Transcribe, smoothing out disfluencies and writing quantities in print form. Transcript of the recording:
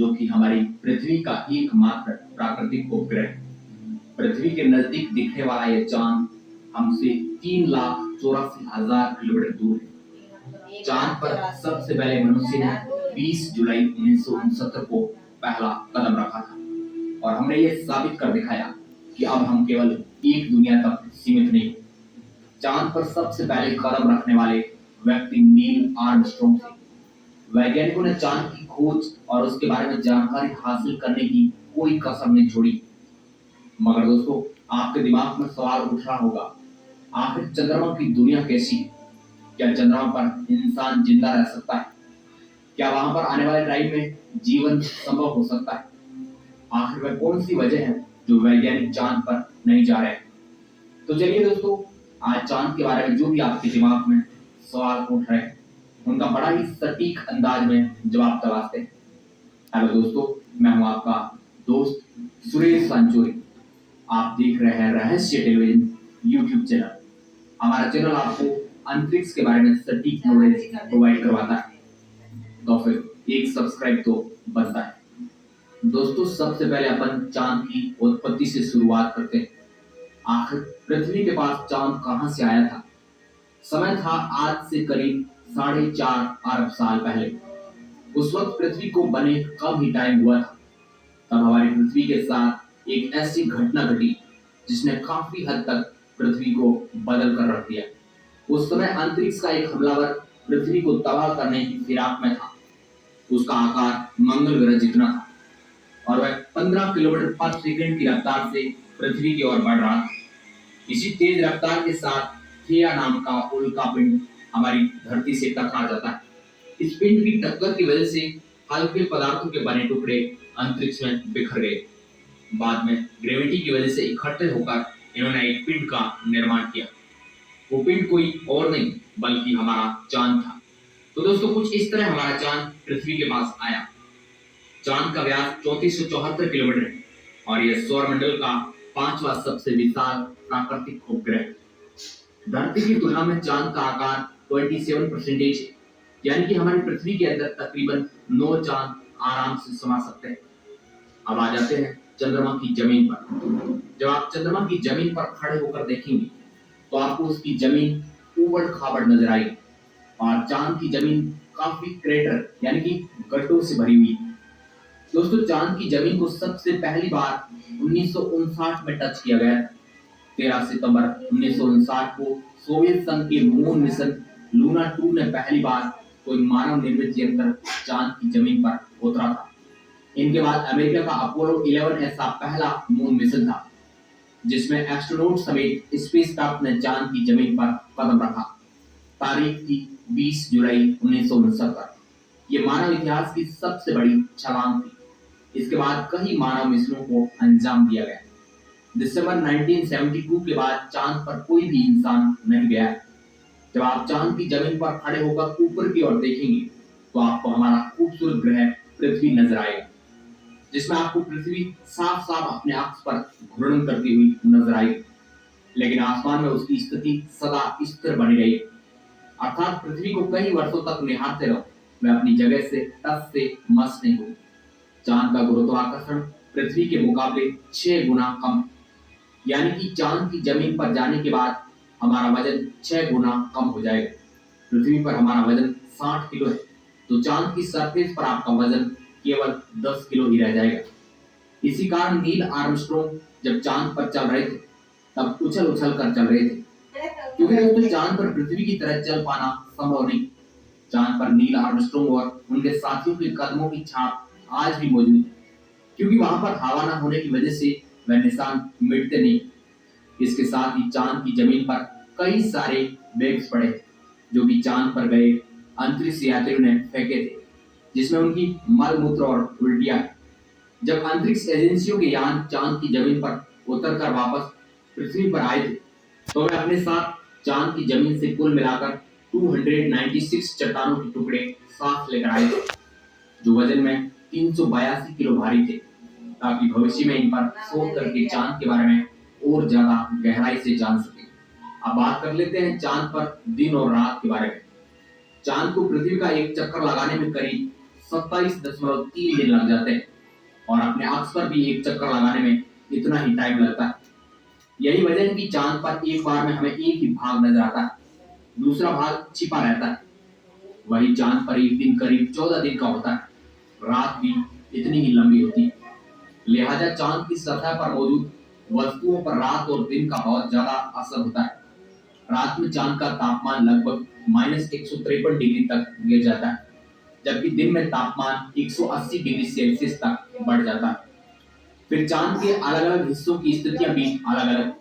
जो कि हमारी पृथ्वी का एकमात्र प्राकृतिक उपग्रह है। पृथ्वी के नजदीक दिखने वाला यह चांद हमसे 3,84,000 किलोमीटर दूर है। चांद पर सबसे पहले मनुष्य ने 20 जुलाई 1969 को पहला कदम रखा था और हमने ये साबित कर दिखाया कि अब हम केवल एक दुनिया तक सीमित नहीं। चांद पर सबसे पहले कदम रखने वाले व्यक्ति नील आर्मस्ट्रॉन्ग थे। वैज्ञानिकों ने चांद की खोज और उसके बारे में जानकारी हासिल करने की कोई कसर नहीं छोड़ी। मगर दोस्तों, आपके दिमाग में सवाल उठ रहा होगा, आखिर चंद्रमा की दुनिया कैसी है? क्या चंद्रमा पर इंसान जिंदा रह सकता है? क्या वहां पर आने वाले टाइम में जीवन संभव हो सकता है? आखिर वह कौन सी वजह है जो वैज्ञानिक चांद पर नहीं जा रहे हैं? तो चलिए दोस्तों, आज चांद के बारे में जो भी आपके दिमाग में सवाल उठ रहे हैं उनका बड़ा ही सटीक अंदाज में जवाब तलाशते हैं। हेलो दोस्तों, मैं हूं आपका दोस्त सुरेश सांचोरी। आप देख रहे हैं रहस्य टेलीविजन यूट्यूब चैनल। हमारा चैनल आपको अंतरिक्ष के बारे में सटीक नॉलेज प्रोवाइड करवाता है, तो फिर एक सब्सक्राइब तो बनता है। दोस्तों, सबसे पहले अपन चांद की उत्पत्ति से शुरुआत करते हैं। आखिर पृथ्वी के पास चांद कहां से आया था? समय था आज से करीब 4.5 अरब साल पहले। उस वक्त पृथ्वी को बने कम ही टाइम हुआ था। तब हमारी पृथ्वी के साथ एक ऐसी घटना घटी जिसने काफी हद तक पृथ्वी को बदल कर रख दिया। उस समय अंतरिक्ष का एक हमलावर पृथ्वी को तबाह करने की फिराक में था। उसका आकार मंगल ग्रह जितना था और वह 15 किलोमीटर पर सेकंड की रफ्तार से पृथ्वी की ओर बढ़ रहा था। इसी तेज रफ्तार के साथ थिया नाम का उल्का पिंड हमारी धरती से टकरा जाता है। इस पिंड की टक्कर की वजह से हल्के पदार्थों के बने टुकड़े अंतरिक्ष में बिखर गए। बाद में ग्रेविटी की वजह से इकट्ठे होकर इन्होंने एक पिंड का निर्माण किया। वो पिंड कोई और नहीं बल्कि हमारा चांद था। तो दोस्तों, कुछ इस तरह हमारा चांद पृथ्वी के पास आया। चांद का व्यास 3474 किलोमीटर है और यह सौरमंडल का 5वां सबसे विशाल प्राकृतिक उपग्रह है। धरती की तुलना में चांद का आकार 27% है, यानी कि हमारी पृथ्वी के अंदर तकरीबन 9 चांद आराम से समा सकते हैं। अब आ जाते हैं चंद्रमा की जमीन पर। जब आप चंद्रमा की जमीन पर खड़े होकर देखेंगे तो आपको उसकी जमीन उबड़ खाबड़ नजर आएगी और चांद की जमीन काफी क्रेटर यानी कि गड्ढों से भरी हुई है। दोस्तों, चांद की जमीन को सबसे पहली बार 1959 में टच किया गया था। 13 सितंबर 1959 को सोवियत संघ के मून मिशन लूना 2 ने पहली बार कोई मानव निर्मित यंत्र चांद की जमीन पर उतरा था। इनके बाद अमेरिका का अपोलो 11 ऐसा पहला मून मिशन था जिसमें एस्ट्रोनॉट समेत स्पेसक्राफ्ट ने चांद की जमीन पर कदम रखा। तारीख थी 20 जुलाई 1969। ये मानव इतिहास की सबसे बड़ी छलांग थी। इसके बाद कई मानव मिशनों को अंजाम दिया गया। दिसंबर 1972 के बाद चांद पर कोई भी इंसान नहीं गया है। जब आप चांद की जमीन पर खड़े होकर ऊपर की ओर देखेंगे तो आपको हमारा खूबसूरत ग्रह पृथ्वी नजर आएगा, जिसमें आपको पृथ्वी साफ साफ अपने अक्ष पर घूर्णन करती हुई नजर आएगी। लेकिन आसमान में उसकी स्थिति सदा स्थिर बनी रही, अर्थात पृथ्वी को कई वर्षों तक निहारते रहो, वह अपनी जगह से टस से मस नहीं हुई। चांद का गुरुत्वाकर्षण पृथ्वी के मुकाबले 6 गुना कम, यानी कि चांद की जमीन पर जाने के बाद हमारा वजन 6 गुना कम हो जाएगा। पृथ्वी पर हमारा वजन 60 किलो है, तो चांद की सरफेस पर आपका वजन केवल 10 किलो ही रह जाएगा। इसी कारण नील आर्मस्ट्रॉन्ग जब चांद पर चल रहे थे तब उछल उछल कर चल रहे थे, क्योंकि दोस्तों चांद पर पृथ्वी की तरह चल पाना संभव नहीं। चांद पर नील आर्मस्ट्रॉन्ग और उनके साथियों के कदमों की छाप आज भी मौजूद है, क्योंकि वहां पर हवा न होने की वजह से वह निशान मिटते नहीं। इसके साथ ही चांद की जमीन पर कई सारे बैग्स पड़े जो कि चांद पर गए अंतरिक्ष यात्रियों ने फेंके थे, जिसमें उनकी मल मूत्र और उल्टियां। जब अंतरिक्ष एजेंसियों के यान चांद की जमीन पर उतरकर वापस पृथ्वी पर आए थे तो वे अपने साथ चांद की जमीन से कुल मिलाकर 296 चट्टानों के टुकड़े साथ लेकर आए थे, जो वजन में 382 किलो भारी थे, ताकि भविष्य में इन पर शोध करके चांद के बारे में और ज्यादा गहराई से जान सके। अब बात कर लेते हैं चांद पर दिन और रात के बारे में। चांद को पृथ्वी का एक चक्कर लगाने में करीब 27.3 दिन लग जाते हैं और अपने अक्ष पर भी एक चक्कर लगाने में इतना ही टाइम लगता है। यही वजह है कि चांद पर एक बार में हमें एक ही भाग नजर आता है, दूसरा भाग छिपा रहता है। वही चांद पर एक दिन करीब 14 दिन का होता है, रात भी इतनी ही लंबी होती है। लिहाजा चांद की सतह पर मौजूद वस्तुओं पर रात और दिन का बहुत ज्यादा असर होता है। रात में चांद का तापमान लगभग -153 डिग्री तक गिर जाता है, जबकि दिन में तापमान 180 डिग्री सेल्सियस तक बढ़ जाता है। फिर चांद के अलग अलग हिस्सों की स्थितियां भी अलग अलग